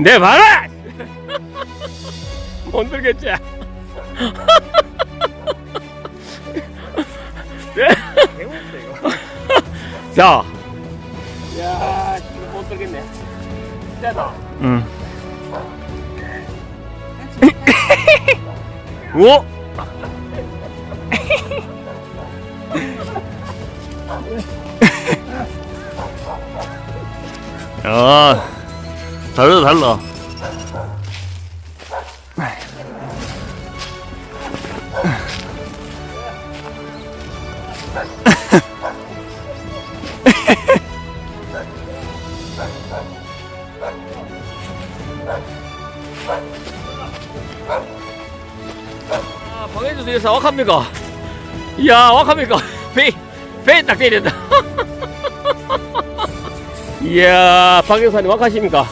내 봐라! 못 들겠지? 배웠어 이거. 자. 야, 이거 못 들겠네. 세다. 응. 오! 야, 달라. 아, 방해주세요. wak합니까? 이야, wak합니까? 배 딱 때린다. 이야, 박영사님 wak하십니까?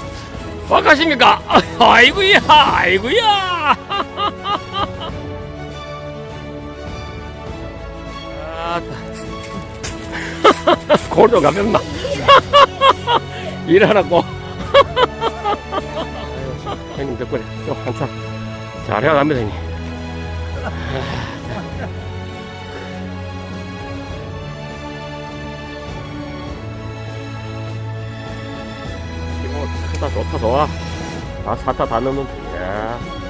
wak하십니까? 아이고야, 아이고야. 골도 가볍나? 일하라고. 형님 덕분에 또 한참 잘해갑니다, 형님. 기분 크다, 좋다, 좋아. 다 사타 다 넣으면 돼.